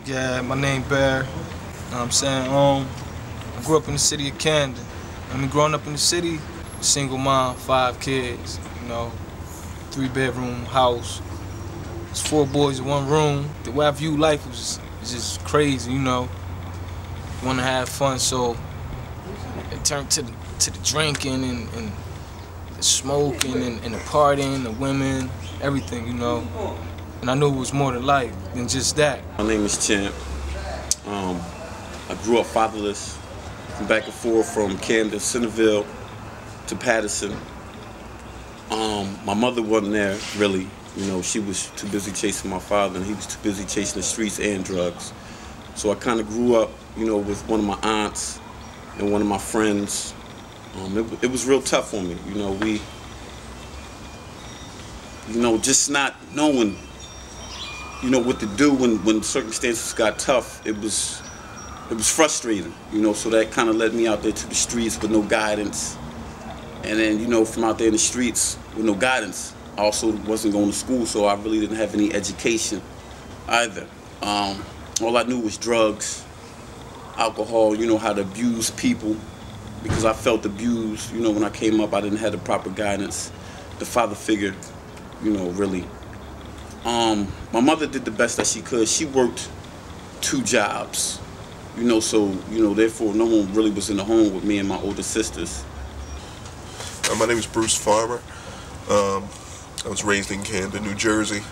Yeah, my name Bear. You know what I'm saying? I grew up in the city of Camden. Growing up in the city, single mom, 5 kids, 3-bedroom house. It's 4 boys in 1 room. The way I view life is just crazy, Want to have fun, so it turned to the drinking and the smoking and the partying, the women, everything, And I knew it was more to life than just that. My name is Champ. I grew up fatherless, back and forth from Camden, Centerville to Patterson. My mother wasn't there, really. She was too busy chasing my father, and he was too busy chasing the streets and drugs. So I kind of grew up, with one of my aunts and one of my friends. It was real tough for me, just not knowing, what to do when circumstances got tough. It was frustrating, so that kind of led me out there to the streets with no guidance. And then, from out there in the streets with no guidance, I also wasn't going to school, so I really didn't have any education either. All I knew was drugs, alcohol, how to abuse people, because I felt abused, when I came up. I didn't have the proper guidance, the father figure, really. My mother did the best that she could. She worked 2 jobs, so, therefore no one really was in the home with me and my older sisters. My name is Bruce Farmer. I was raised in Camden, New Jersey.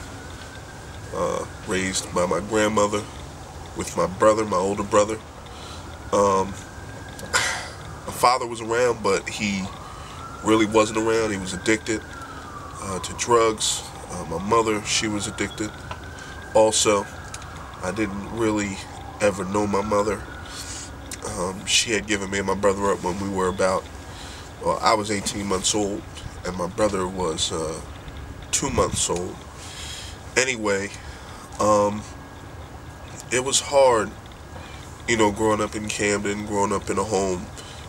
Raised by my grandmother with my brother, my older brother. My father was around, but he really wasn't around. He was addicted to drugs. My mother, she was addicted also. I didn't really ever know my mother. She had given me and my brother up when we were I was 18 months old, and my brother was 2 months old. Anyway, it was hard, growing up in Camden, growing up in a home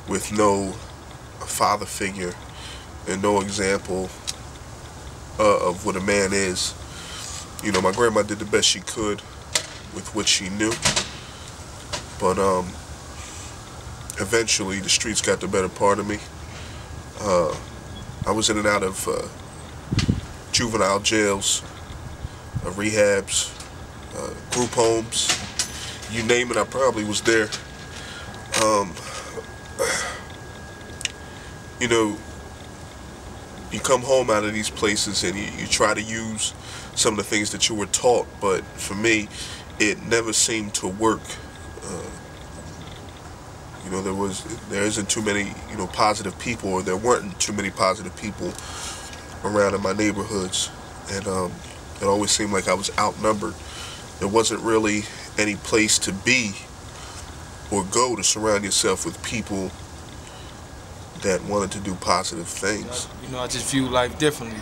with no father figure and no example of what a man is. My grandma did the best she could with what she knew, but eventually the streets got the better part of me. I was in and out of juvenile jails, rehabs, group homes, you name it, I probably was there. You come home out of these places and you try to use some of the things that you were taught, but for me, it never seemed to work. There isn't too many, positive people, or there weren't too many positive people around in my neighborhoods, and it always seemed like I was outnumbered. There wasn't really any place to be or go to surround yourself with people that wanted to do positive things. I just view life differently.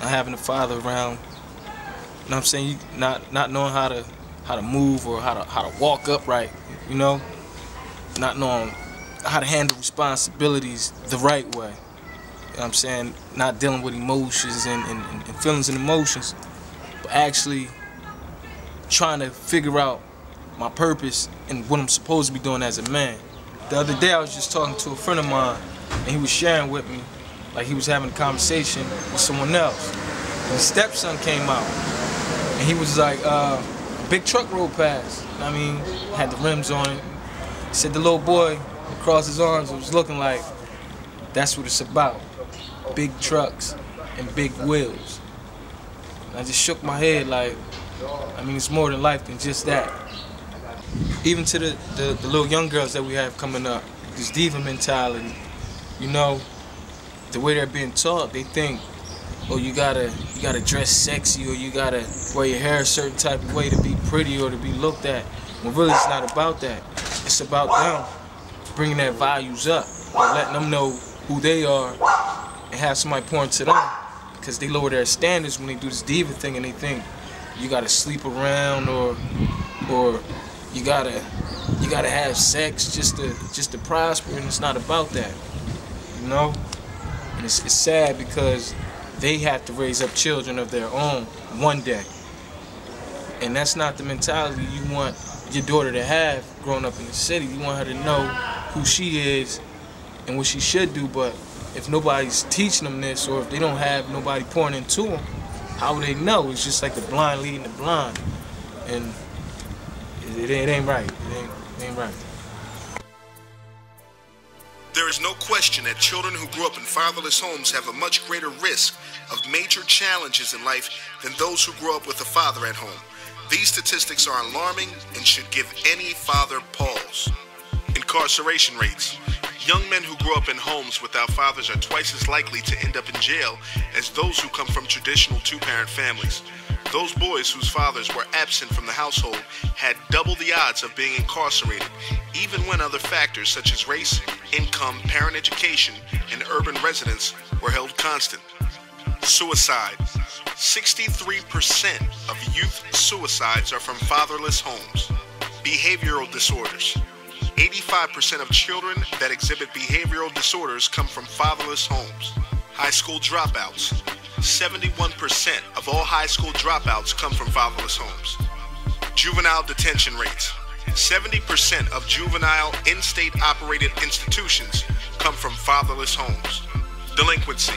Not having a father around, I'm saying, not knowing how to move or how to walk upright, not knowing how to handle responsibilities the right way. I'm saying, not dealing with emotions and feelings and emotions, but actually trying to figure out my purpose and what I'm supposed to be doing as a man. The other day I was just talking to a friend of mine, and he was sharing with me, like he was having a conversation with someone else. And his stepson came out, and he was like, a big truck rolled past. Had the rims on it. He said the little boy across his arms was looking like, that's what it's about. Big trucks and big wheels. And I just shook my head like, it's more than life than just that. Even to the little young girls that we have coming up, this diva mentality, the way they're being taught, they think, oh, you gotta dress sexy, or you gotta wear your hair a certain type of way to be pretty or to be looked at. When really it's not about that. It's about them bringing their values up, or letting them know who they are, and have somebody pour into them, because they lower their standards when they do this diva thing, and they think you gotta sleep around or you gotta have sex just to prosper, and it's not about that, And it's sad because they have to raise up children of their own one day. And that's not the mentality you want your daughter to have growing up in the city. You want her to know who she is and what she should do. But if nobody's teaching them this, or if they don't have nobody pouring into them, how would they know? It's just like the blind leading the blind. And it ain't right. It ain't right. There is no question that children who grew up in fatherless homes have a much greater risk of major challenges in life than those who grew up with a father at home. These statistics are alarming and should give any father pause. Incarceration rates. Young men who grew up in homes without fathers are twice as likely to end up in jail as those who come from traditional two-parent families. Those boys whose fathers were absent from the household had double the odds of being incarcerated, even when other factors such as race, income, parent education, and urban residence were held constant. Suicide. 63% of youth suicides are from fatherless homes. Behavioral disorders. 85% of children that exhibit behavioral disorders come from fatherless homes. High school dropouts. 71% of all high school dropouts come from fatherless homes. Juvenile detention rates. 70% of juvenile in-state operated institutions come from fatherless homes. Delinquency.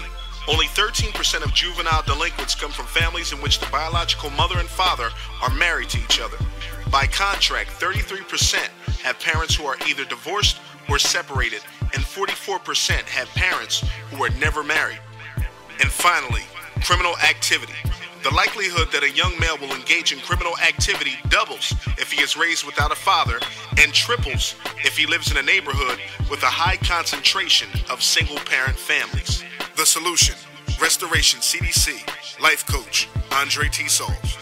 Only 13% of juvenile delinquents come from families in which the biological mother and father are married to each other. By contract, 33% have parents who are either divorced or separated, and 44% have parents who are never married. And finally, criminal activity. The likelihood that a young male will engage in criminal activity doubles if he is raised without a father and triples if he lives in a neighborhood with a high concentration of single-parent families. The solution: Restoration CDC. Life coach, Andre T. Sauls.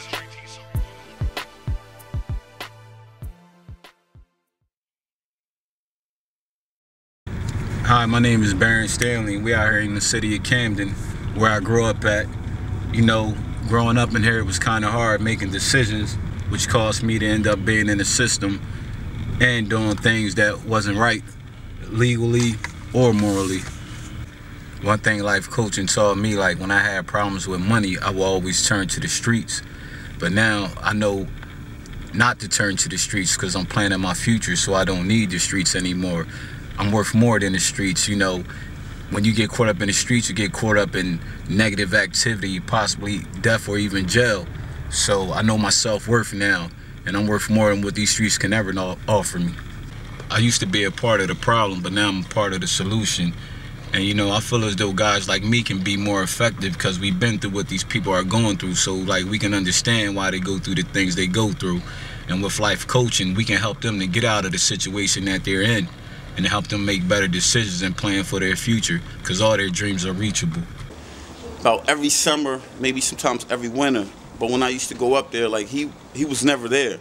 Hi, my name is Baron Stanley. We out here in the city of Camden, where I grew up at. You know, growing up in here, it was kind of hard making decisions, which caused me to end up being in the system and doing things that wasn't right, legally or morally. One thing life coaching taught me, like when I had problems with money, I would always turn to the streets. But now I know not to turn to the streets because I'm planning my future, so I don't need the streets anymore. I'm worth more than the streets. You know, when you get caught up in the streets, you get caught up in negative activity, possibly death or even jail. So I know my self-worth now, and I'm worth more than what these streets can ever offer me. I used to be a part of the problem, but now I'm a part of the solution. And you know, I feel as though guys like me can be more effective because we've been through what these people are going through. So like we can understand why they go through the things they go through. And with life coaching, we can help them to get out of the situation that they're in and help them make better decisions and plan for their future, because all their dreams are reachable. About every summer, maybe sometimes every winter, but when I used to go up there, like he was never there.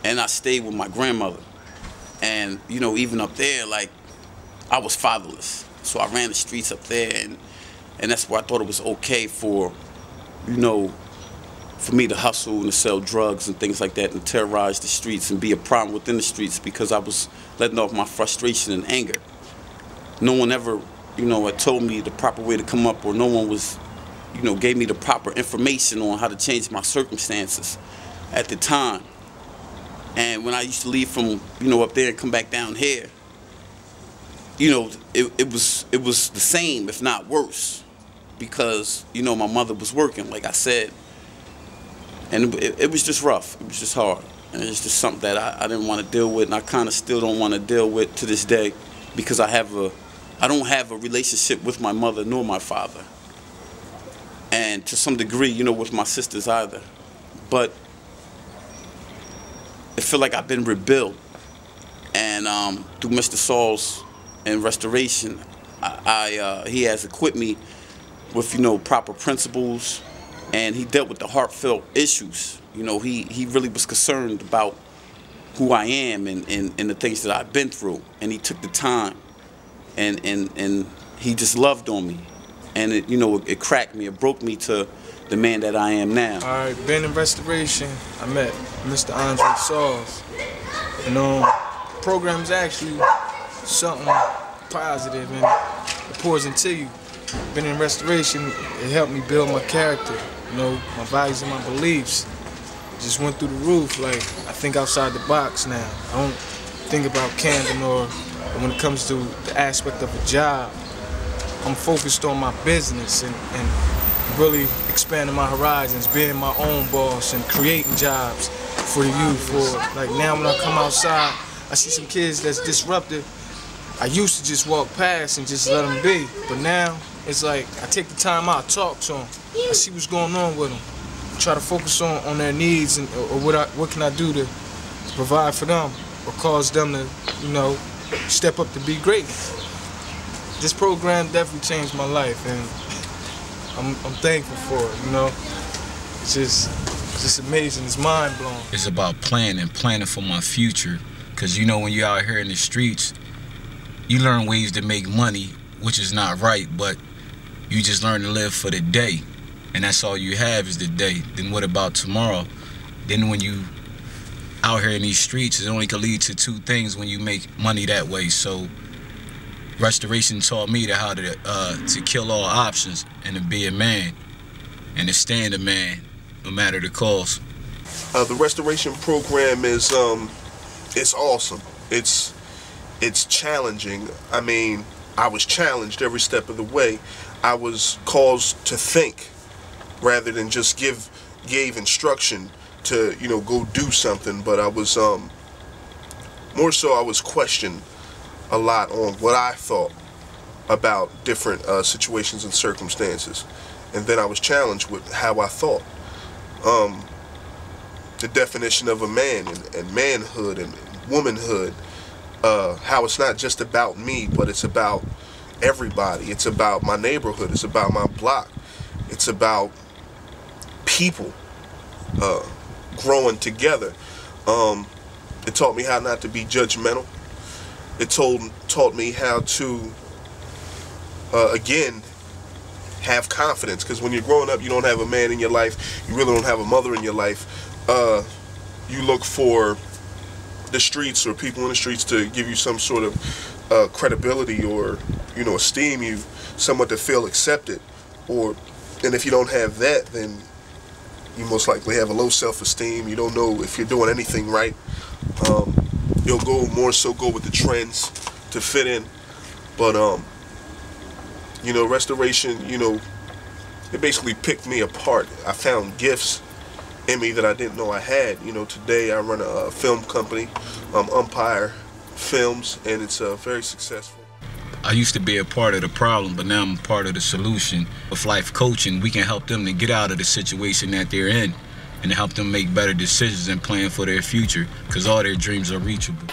And I stayed with my grandmother. And you know, even up there, like I was fatherless. So I ran the streets up there, and that's why I thought it was okay for, you know, for me to hustle and to sell drugs and things like that and terrorize the streets and be a problem within the streets, because I was letting off my frustration and anger. No one ever, you know, had told me the proper way to come up, or no one was, you know, gave me the proper information on how to change my circumstances at the time. And when I used to leave from, you know, up there and come back down here, you know, it was the same, if not worse, because, you know, my mother was working, like I said. And it was just rough. It was just hard. And it's just something that I didn't want to deal with, and I kind of still don't want to deal with to this day, because I don't have a relationship with my mother nor my father. And to some degree, you know, with my sisters either. But I feel like I've been rebuilt. And through Mr. Sauls and Restoration, he has equipped me with, you know, proper principles. And he dealt with the heartfelt issues. You know, he really was concerned about who I am and the things that I've been through. And he took the time, and he just loved on me. And it, you know, it cracked me, it broke me to the man that I am now. All right, been in Restoration, I met Mr. Andre Sauls. And the program's actually something positive, and it pours into you. Been in Restoration, it helped me build my character, you know, my values and my beliefs. just went through the roof. Like, I think outside the box now. I don't think about Camden or when it comes to the aspect of a job. I'm focused on my business and really expanding my horizons, being my own boss and creating jobs for the youth. For like now when I come outside, I see some kids that's disruptive. I used to just walk past and just let them be, but now it's like I take the time out, talk to them, I see what's going on with them, try to focus on their needs and or what can I do to provide for them or cause them to, you know, step up to be great. This program definitely changed my life, and I'm thankful for it. You know, it's just amazing. It's mind blowing. It's about planning for my future, because you know when you're out here in the streets, you learn ways to make money, which is not right, but you just learn to live for the day, and that's all you have is the day. Then what about tomorrow? Then when you out here in these streets, it only can lead to two things when you make money that way. So restoration taught me how to kill all options and to be a man and to stand a man no matter the cost. The restoration program is it's awesome. It's challenging. I mean, I was challenged every step of the way. I was caused to think rather than just gave instruction to, you know, go do something. But I was more so I was questioned a lot on what I thought about different situations and circumstances, and then I was challenged with how I thought. The definition of a man and manhood and womanhood. How it's not just about me, but it's about everybody. It's about my neighborhood. It's about my block. It's about people growing together. It taught me how not to be judgmental. It taught me how to, again, have confidence. Because when you're growing up, you don't have a man in your life. You really don't have a mother in your life. You look for the streets or people in the streets to give you some sort of credibility or, you know, esteem you, somewhat to feel accepted. And if you don't have that, then you most likely have a low self-esteem. You don't know if you're doing anything right. You'll go with the trends to fit in. But you know, restoration, you know, it basically picked me apart. I found gifts in me that I didn't know I had. You know, today I run a film company, Umpire Films, and it's very successful. I used to be a part of the problem, but now I'm a part of the solution. With life coaching, we can help them to get out of the situation that they're in and help them make better decisions and plan for their future, because all their dreams are reachable.